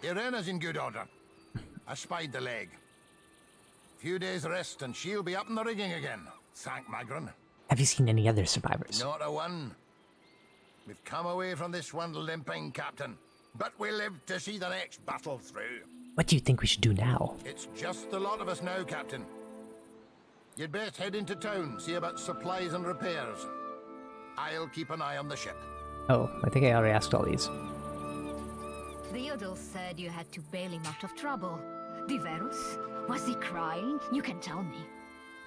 Irena's in good order. I spied the leg. Few days rest and she'll be up in the rigging again. Thank Magron. Have you seen any other survivors? Not a one. We've come away from this one limping, Captain. But we live to see the next battle through. What do you think we should do now? It's just the lot of us now, Captain. You'd best head into town, see about supplies and repairs. I'll keep an eye on the ship. Oh, I think I already asked all these. Theodore said you had to bail him out of trouble. Diverus? Was he crying? You can tell me.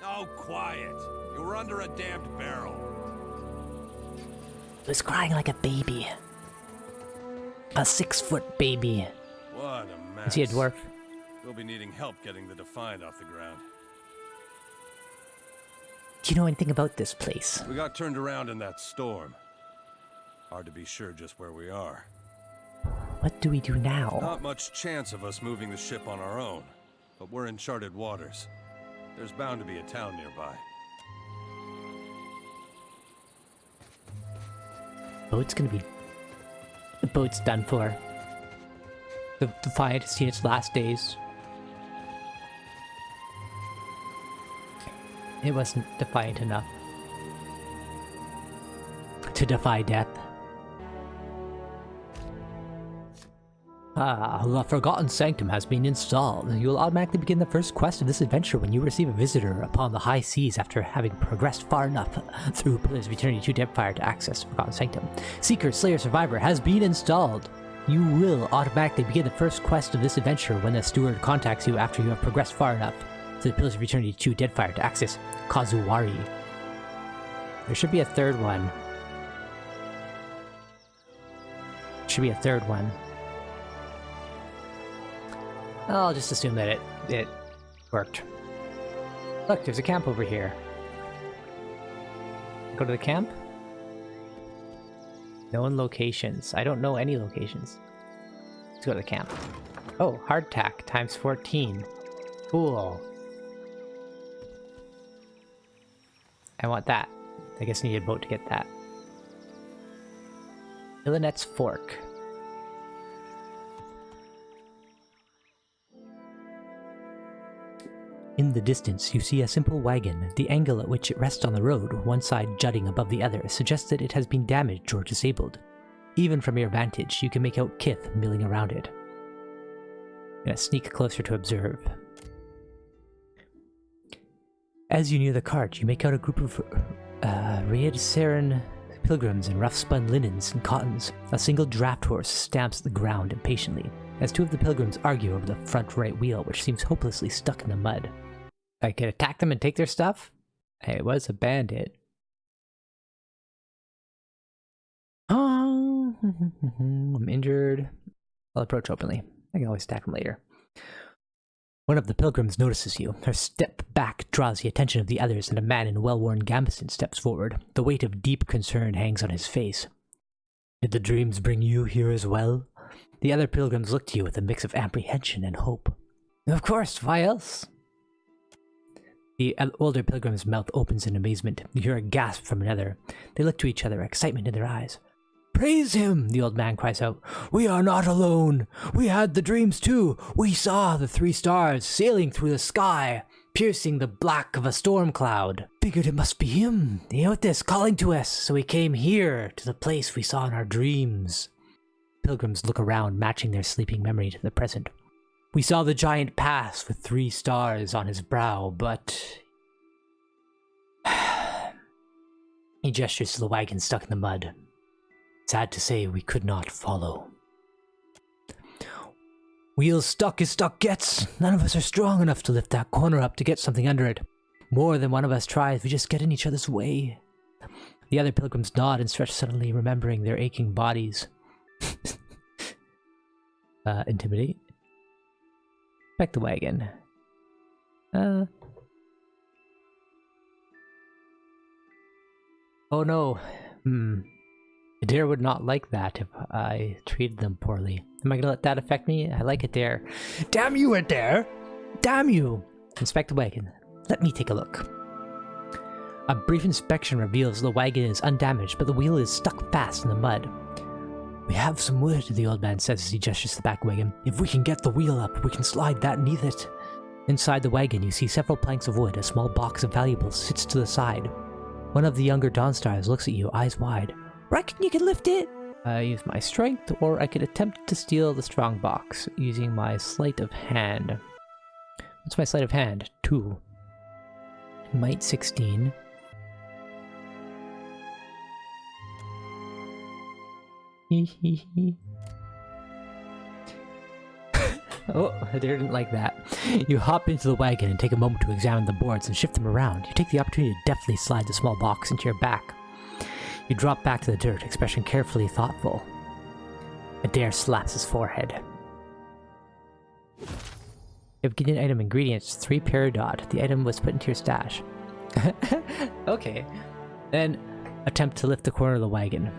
Oh, quiet. You were under a damned barrel. He was crying like a baby. A 6-foot baby. What a mess. Is he a dwarf? We'll be needing help getting the Defiant off the ground. Do you know anything about this place? We got turned around in that storm. Hard to be sure just where we are. What do we do now? Not much chance of us moving the ship on our own, but we're in charted waters. There's bound to be a town nearby. Boat's gonna be... The boat's done for. The Defiant has seen its last days. It wasn't defiant enough to defy death. The Forgotten Sanctum has been installed. You will automatically begin the first quest of this adventure when you receive a visitor upon the high seas after having progressed far enough through Pillars of Eternity to Deadfire to access Forgotten Sanctum. Seeker, Slayer, Survivor has been installed. You will automatically begin the first quest of this adventure when the steward contacts you after you have progressed far enough to the Pillars of Eternity to Deadfire to access Kazuwari. There should be a third one. Should be a third one. I'll just assume that it worked. Look, there's a camp over here. Go to the camp? Known locations. I don't know any locations. Let's go to the camp. Oh, hardtack times 14. Cool. I want that. I guess I need a boat to get that. Illinet's Fork. In the distance, you see a simple wagon. The angle at which it rests on the road, one side jutting above the other, suggests that it has been damaged or disabled. Even from your vantage, you can make out kith milling around it. I'm gonna sneak closer to observe. As you near the cart, you make out a group of Raed Saren pilgrims in rough-spun linens and cottons. A single draft horse stamps the ground impatiently, as two of the pilgrims argue over the front right wheel, which seems hopelessly stuck in the mud. I could attack them and take their stuff? It was a bandit. Oh, I'm injured. I'll approach openly. I can always attack them later. One of the pilgrims notices you. Her step back draws the attention of the others, and a man in well-worn gambeson steps forward. The weight of deep concern hangs on his face. Did the dreams bring you here as well? The other pilgrims look to you with a mix of apprehension and hope. Of course, why else? The older pilgrim's mouth opens in amazement. You hear a gasp from another. They look to each other, excitement in their eyes. Praise him, the old man cries out. We are not alone. We had the dreams too. We saw the 3 stars sailing through the sky, piercing the black of a storm cloud. Figured it must be him, Eothans, calling to us, so we came here, to the place we saw in our dreams. Pilgrims look around, matching their sleeping memory to the present. We saw the giant pass with 3 stars on his brow, but... He gestures to the wagon stuck in the mud. Sad to say, we could not follow. Wheels stuck as stuck gets. None of us are strong enough to lift that corner up to get something under it. More than one of us tries, we just get in each other's way. The other pilgrims nod and stretch suddenly, remembering their aching bodies. Intimidate. Back the wagon. Oh no. Eder would not like that if I treated them poorly. Am I gonna let that affect me? I like Eder. Damn you, Eder! Damn you! Inspect the wagon. Let me take a look. A brief inspection reveals the wagon is undamaged, but the wheel is stuck fast in the mud. We have some wood, the old man says as he gestures to the back wagon. If we can get the wheel up, we can slide that neath it. Inside the wagon, you see several planks of wood. A small box of valuables sits to the side. One of the younger Dawnstars looks at you, eyes wide. Reckon you can lift it? I use my strength, or I could attempt to steal the strong box, using my sleight of hand. What's my sleight of hand? 2. Might 16. Oh, I didn't like that. You hop into the wagon and take a moment to examine the boards and shift them around. You take the opportunity to deftly slide the small box into your back. You drop back to the dirt, expression carefully thoughtful. Eder slaps his forehead. You have gained item ingredients, 3 peridot. The item was put into your stash. Okay. Then, attempt to lift the corner of the wagon.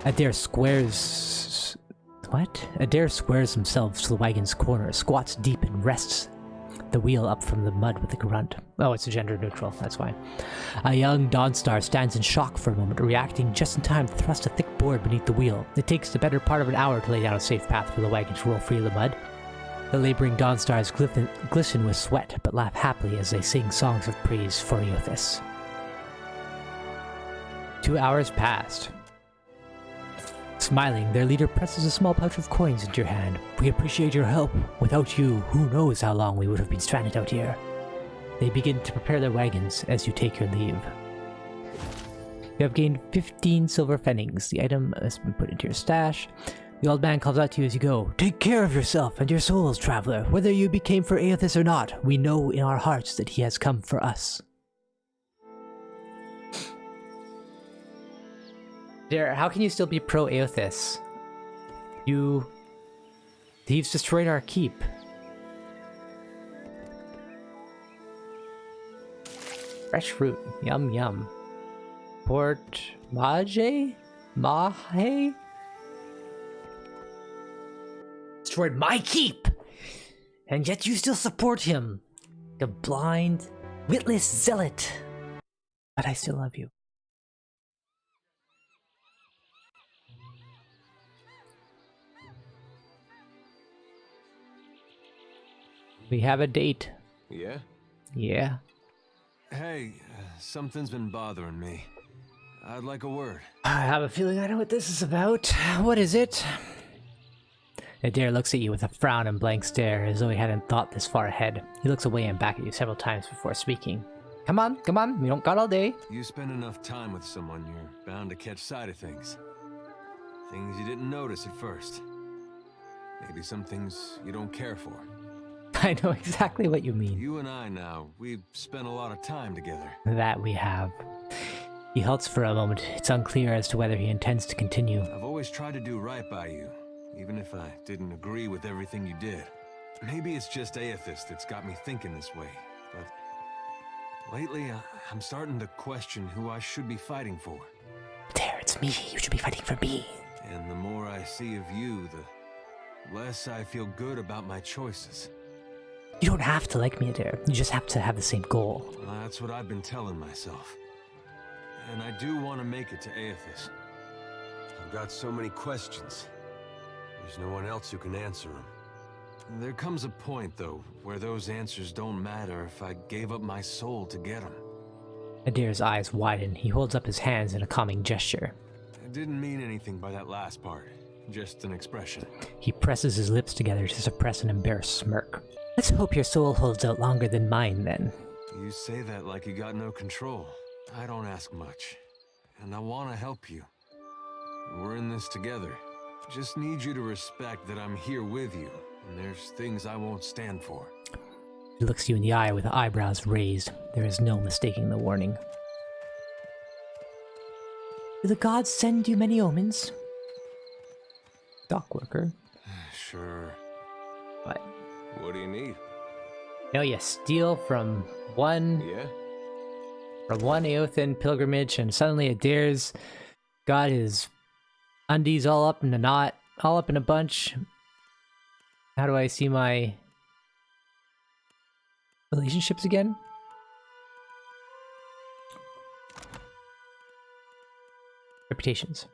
Eder squares... What? Eder squares himself to the wagon's corner, squats deep and rests the wheel up from the mud with a grunt. Oh, it's gender neutral, that's why. A young Dawnstar stands in shock for a moment, reacting just in time to thrust a thick board beneath the wheel. It takes the better part of an hour to lay down a safe path for the wagon to roll free of the mud. The laboring Dawnstars glisten with sweat, but laugh happily as they sing songs of praise for Eothas. 2 hours passed. Smiling, their leader presses a small pouch of coins into your hand. We appreciate your help. Without you, who knows how long we would have been stranded out here. They begin to prepare their wagons as you take your leave. You have gained 15 silver pfennings. The item has been put into your stash. The old man calls out to you as you go. Take care of yourself and your souls, traveler. Whether you became for Eothas or not, we know in our hearts that he has come for us. Dear, how can you still be pro Eothas? You... Thieves destroyed our keep. Fresh fruit. Yum yum. Port Maje? Maje? Destroyed my keep! And yet you still support him. The blind, witless zealot. But I still love you. We have a date. Yeah? Yeah. Hey, something's been bothering me. I'd like a word. I have a feeling I know what this is about. What is it? Eder looks at you with a frown and blank stare, as though he hadn't thought this far ahead. He looks away and back at you several times before speaking. Come on, we don't got all day. You spend enough time with someone, you're bound to catch sight of things. Things you didn't notice at first. Maybe some things you don't care for. I know exactly what you mean. You and I now, we've spent a lot of time together. That we have. He halts for a moment. It's unclear as to whether he intends to continue. I've always tried to do right by you, even if I didn't agree with everything you did. Maybe it's just Eothas that's got me thinking this way, but lately I'm starting to question who I should be fighting for. There, it's me. You should be fighting for me. And the more I see of you, the less I feel good about my choices. You don't have to like me, Eder. You just have to have the same goal. Well, that's what I've been telling myself. And I do want to make it to Eothas. I've got so many questions. There's no one else who can answer them. There comes a point, though, where those answers don't matter if I gave up my soul to get them. Eder's eyes widen. He holds up his hands in a calming gesture. I didn't mean anything by that last part. Just an expression. He presses his lips together to suppress an embarrassed smirk. Let's hope your soul holds out longer than mine, then. You say that like you got no control. I don't ask much. And I want to help you. We're in this together. Just need you to respect that I'm here with you, and there's things I won't stand for. He looks you in the eye with eyebrows raised. There is no mistaking the warning. Do the gods send you many omens? Dockworker. Sure. What? What do you need? No, you steal from one Yeah? Eothan pilgrimage, and suddenly Eder's got his undies all up in a knot, all up in a bunch. How do I see my relationships again? Reputations.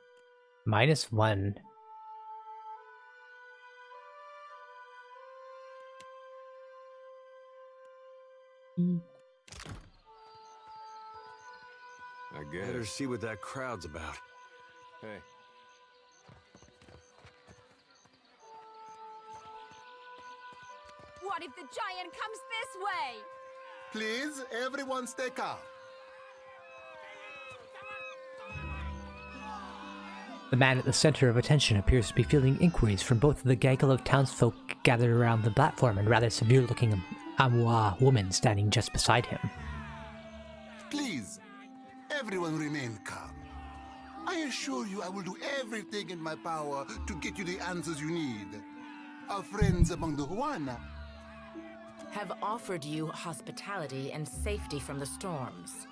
-1. I guess. Better see what that crowd's about. Hey. What if the giant comes this way? Please, everyone stay calm. The man at the center of attention appears to be fielding inquiries from both the gaggle of townsfolk gathered around the platform and rather severe-looking Amois woman standing just beside him. Please, everyone remain calm. I assure you I will do everything in my power to get you the answers you need. Our friends among the Huana have offered you hospitality and safety from the storms.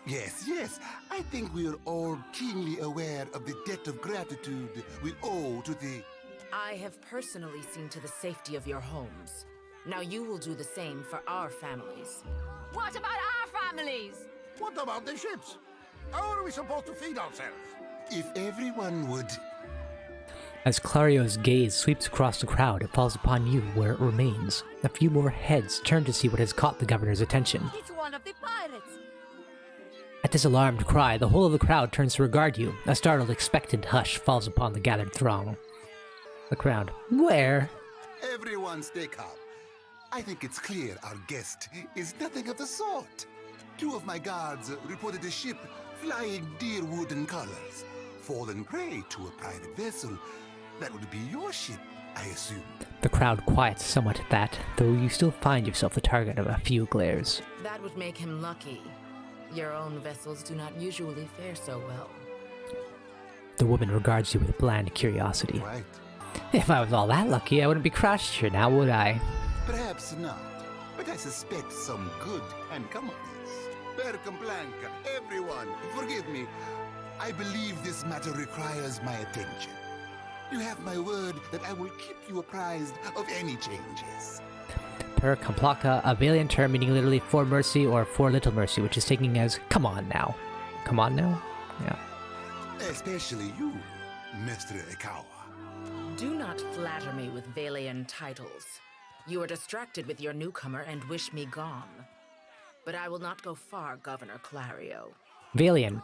Yes. I think we are all keenly aware of the debt of gratitude we owe to the... I have personally seen to the safety of your homes. Now you will do the same for our families. What about our families? What about the ships? How are we supposed to feed ourselves? If everyone would... As Clario's gaze sweeps across the crowd, it falls upon you where it remains. A few more heads turn to see what has caught the governor's attention. It's one of the pirates. At this alarmed cry, the whole of the crowd turns to regard you. A startled, expectant hush falls upon the gathered throng. The crowd. Where? Everyone stay calm. I think it's clear our guest is nothing of the sort. 2 of my guards reported a ship flying deer wooden colors. Fallen prey to a private vessel. That would be your ship, I assume. The crowd quiets somewhat at that, though you still find yourself the target of a few glares. That would make him lucky. Your own vessels do not usually fare so well. The woman regards you with bland curiosity. Right. If I was all that lucky, I wouldn't be crashed here now, would I? Perhaps not, but I suspect some good can come of this. Percam Blanca, everyone, forgive me. I believe this matter requires my attention. You have my word that I will keep you apprised of any changes. Per Complaka, a Valiant term meaning literally for mercy or for little mercy, which is taken as come on now. Come on now? Yeah. Especially you, Mr. Ikawa. Do not flatter me with Valian titles. You are distracted with your newcomer and wish me gone. But I will not go far, Governor Vilario. Valian.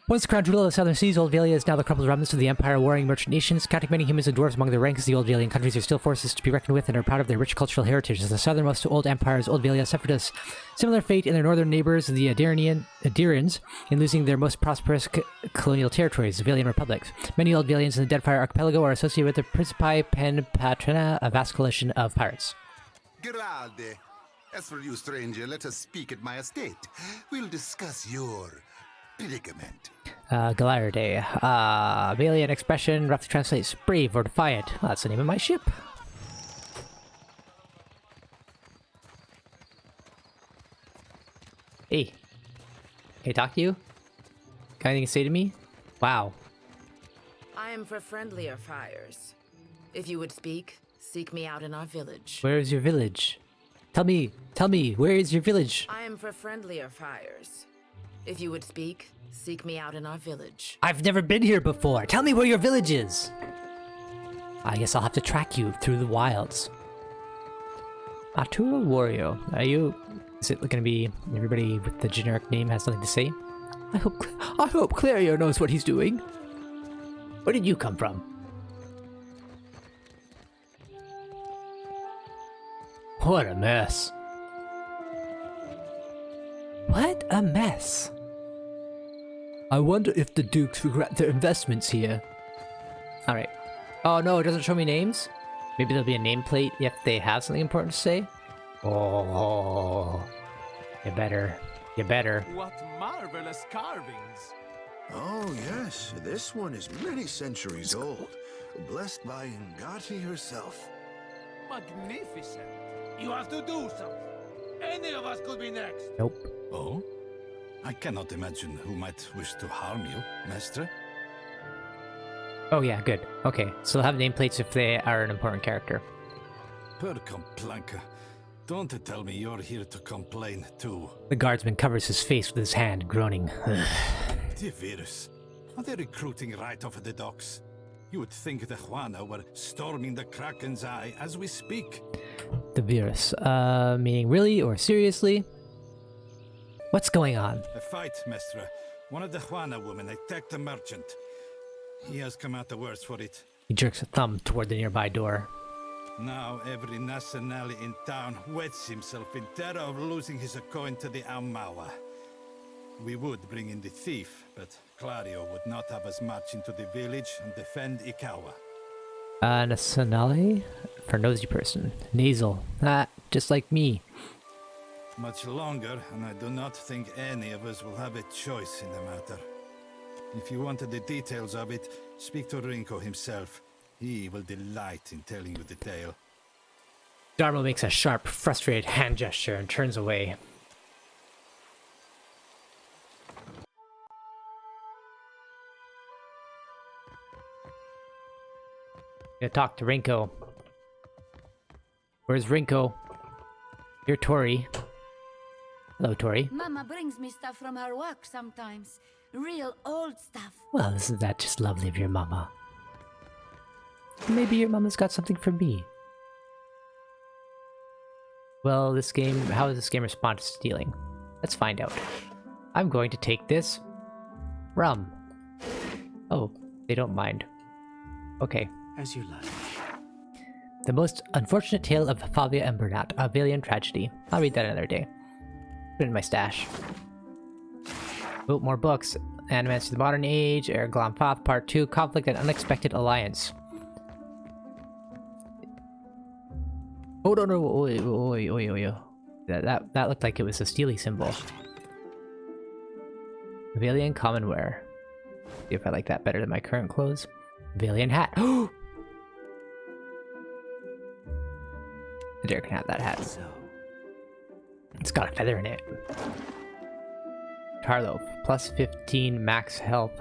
Once the crown jewel of the southern seas, Old Valia is now the crumpled remnants of the Empire warring merchant nations. Counting many humans and dwarves among the ranks, the Old Valian countries are still forces to be reckoned with and are proud of their rich cultural heritage. As the southernmost Old Empires, Old Valia suffered a similar fate in their northern neighbors, the Adirans, in losing their most prosperous colonial territories, the Valian republics. Many Old Valians in the Deadfire archipelago are associated with the Principi Pen Patrina, a vast coalition of pirates. Geralde. As for you, stranger, let us speak at my estate. We'll discuss your predicament. Galarde. Valiant expression roughly translates brave or defiant. Well, that's the name of my ship. Hey. Can I talk to you? Got anything to say to me? Wow. I am for friendlier fires. If you would speak, seek me out in our village. Where is your village? Tell me, where is your village? I am for friendlier fires. If you would speak, seek me out in our village. I've never been here before. Tell me where your village is. I guess I'll have to track you through the wilds. Arturo Wario. Are you... Is it going to be everybody with the generic name has something to say? I hope Clario knows what he's doing. Where did you come from? What a mess. What a mess. I wonder if the Dukes regret their investments here. Alright. Oh no, it doesn't show me names? Maybe there'll be a nameplate if they have something important to say? Oh. You better. What marvelous carvings! Oh yes, this one is many centuries old. Blessed by Ngati herself. Magnificent! You have to do something. Any of us could be next. Nope. Oh? I cannot imagine who might wish to harm you, Master. Oh yeah, good. Okay, so they'll have nameplates if they are an important character. Percam Blanca. Don't tell me you're here to complain too. The guardsman covers his face with his hand, groaning. Devirus. Are they recruiting right off of the docks? You would think the Juana were storming the Kraken's Eye as we speak. The virus. Meaning really or seriously? What's going on? A fight, Mestra. One of the Juana women attacked a merchant. He has come out the worse for it. He jerks a thumb toward the nearby door. Now every Nasanali in town wets himself in terror of losing his coin to the Aumaua. We would bring in the thief, but Clario would not have us march into the village and defend Ikawa. Nasanali? For nosy person. Nasal. Ah, just like me. Much longer, and I do not think any of us will have a choice in the matter. If you wanted the details of it, speak to Rinko himself. He will delight in telling you the tale. Dharma makes a sharp, frustrated hand gesture and turns away. Gonna talk to Rinko. Where's Rinko? You're Tori. Hello, Tori. Mama brings me stuff from her work sometimes. Real old stuff. Well, isn't that just lovely of your mama? Maybe your mama's got something for me. Well, this game... How does this game respond to stealing? Let's find out. I'm going to take this... rum. Oh, they don't mind. Okay. As you like. The most unfortunate tale of Favia and Bernat, a Valian tragedy. I'll read that another day. Put it in my stash. Oh, more books. Animants to the Modern Age, Erglam Path, Part 2, Conflict and Unexpected Alliance. Oh, no. That looked like it was a steely symbol. Valian Commonwear. See if I like that better than my current clothes. Valian hat. Oh! Eder can have that hat. It's got a feather in it. Tarloaf, plus 15 max health.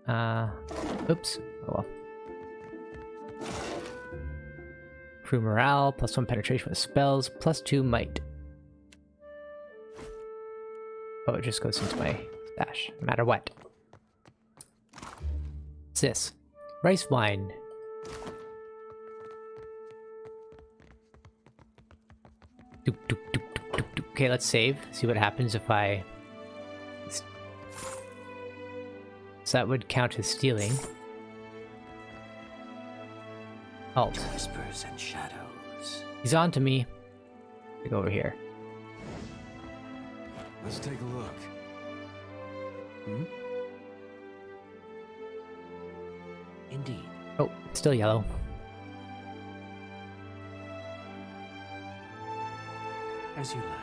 Oops. Oh well. Crew morale, plus 1 penetration with spells, plus 2 might. Oh, it just goes into my stash, no matter what. What's this? Rice wine. Okay, let's save. See what happens if I... So that would count as stealing. Alt. Whispers and shadows. He's on to me. Go over here. Let's take a look. Hmm? Indeed. Oh, it's still yellow. As you like.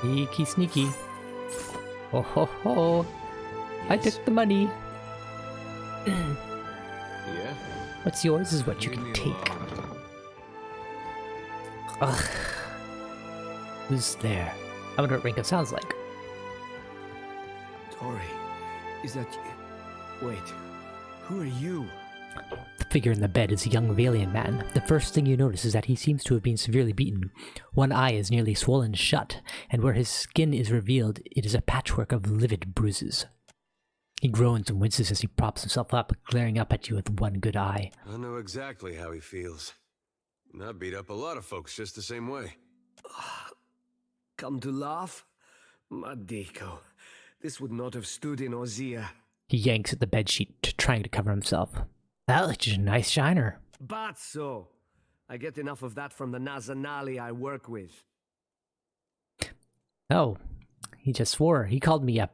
Sneaky, sneaky. Oh ho ho! Yes. I took the money. Yeah? What's yours is what you can take. Ugh. Who's there? I wonder what Rinko sounds like. Tori, is that you? Wait, who are you? The figure in the bed is a young Valian man. The first thing you notice is that he seems to have been severely beaten. One eye is nearly swollen shut, and where his skin is revealed, it is a patchwork of livid bruises. He groans and winces as he props himself up, glaring up at you with one good eye. I know exactly how he feels. And I beat up a lot of folks just the same way. Come to laugh? Madiko, this would not have stood in Ozia. He yanks at the bedsheet, trying to cover himself. That looks a nice shiner. Bazzo! I get enough of that from the Nazanali I work with. Oh, he just swore. He called me a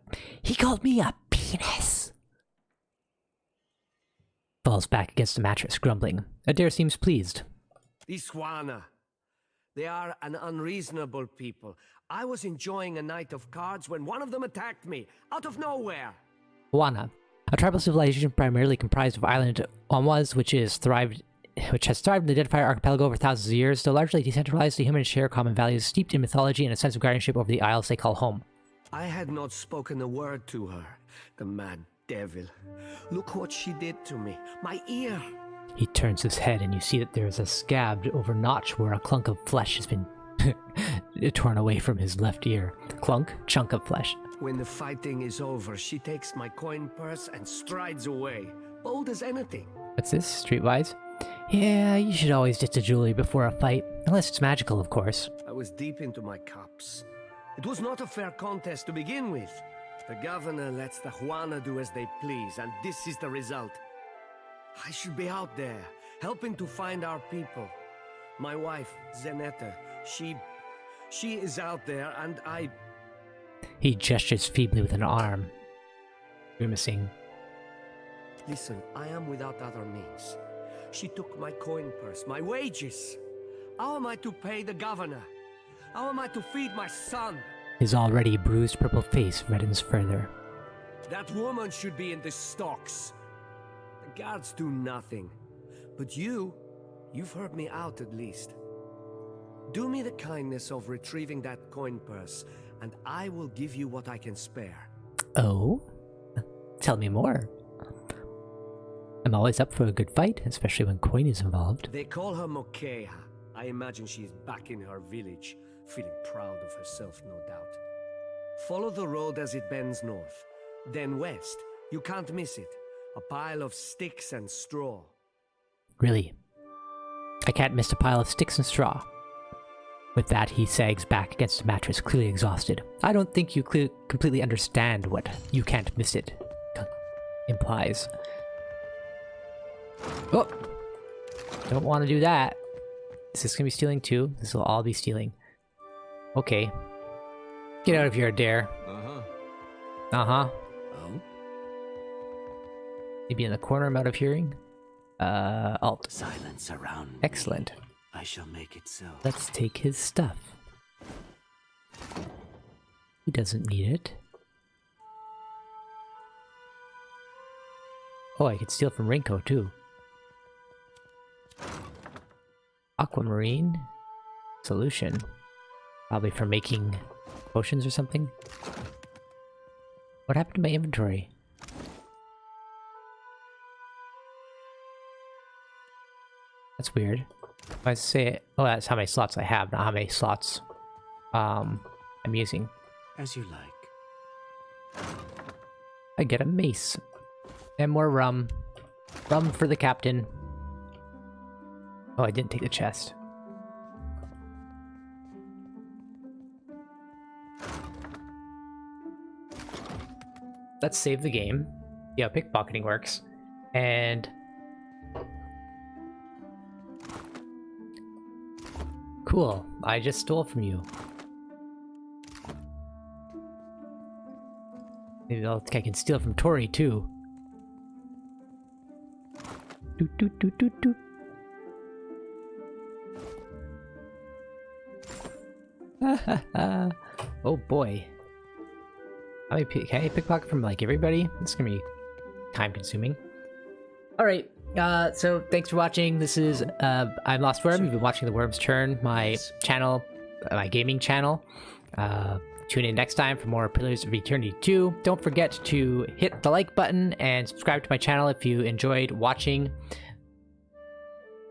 penis. Falls back against the mattress, grumbling. Eder seems pleased. These Juana. They are an unreasonable people. I was enjoying a night of cards when one of them attacked me, out of nowhere. Juana, a tribal civilization primarily comprised of island Omas, which has thrived in the Deadfire archipelago over thousands of years. Though largely decentralized, the humans share common values, steeped in mythology and a sense of guardianship over the isles they call home. I had not spoken a word to her, the mad devil. Look what she did to me, my ear. He turns his head and you see that there is a scabbed over notch where a clunk of flesh has been torn away from his left ear. Clunk, chunk of flesh. When the fighting is over, she takes my coin purse and strides away, bold as anything. What's this? Streetwise? Yeah, you should always ditch a jewelry before a fight. Unless it's magical, of course. I was deep into my cups. It was not a fair contest to begin with. The governor lets the Juana do as they please, and this is the result. I should be out there, helping to find our people. My wife, Zenetta, she is out there, and I... He gestures feebly with an arm, grimacing. Listen, I am without other means. She took my coin purse, my wages. How am I to pay the governor? How am I to feed my son? His already bruised purple face reddens further. That woman should be in the stocks. The guards do nothing. But you've heard me out at least. Do me the kindness of retrieving that coin purse, and I will give you what I can spare. Oh? Tell me more. I'm always up for a good fight, especially when coin is involved. They call her Mokeha. I imagine she is back in her village, feeling proud of herself, no doubt. Follow the road as it bends north. Then west. You can't miss it. A pile of sticks and straw. Really? I can't miss a pile of sticks and straw. With that, he sags back against the mattress, clearly exhausted. I don't think you completely understand what "you can't miss it" implies. Oh! Don't want to do that. Is this going to be stealing too? This will all be stealing. Okay. Get out of here, Eder. Uh-huh. Uh-huh. Oh? Maybe in the corner I'm out of hearing? Alt. Silence around me. Excellent. I shall make it so. Let's take his stuff. He doesn't need it. Oh, I could steal from Rinko too. Aquamarine solution. Probably for making potions or something. What happened to my inventory? That's weird. If I say, oh, that's how many slots I have, not how many slots I'm using. As you like. I get a mace. And more rum. Rum for the captain. Oh, I didn't take the chest. Let's save the game. See how pickpocketing works. And... cool. I just stole from you. Maybe I can steal from Tori too. Doot doot doot doot doot. Oh boy. Can I pickpocket from like everybody? It's gonna be time consuming. Alright, so thanks for watching. This is I'm Lost Worm. You've been watching The Worm's Turn, my channel, my gaming channel. Tune in next time for more Pillars of Eternity 2. Don't forget to hit the like button and subscribe to my channel if you enjoyed watching.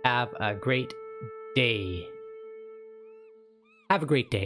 Have a great day. Have a great day.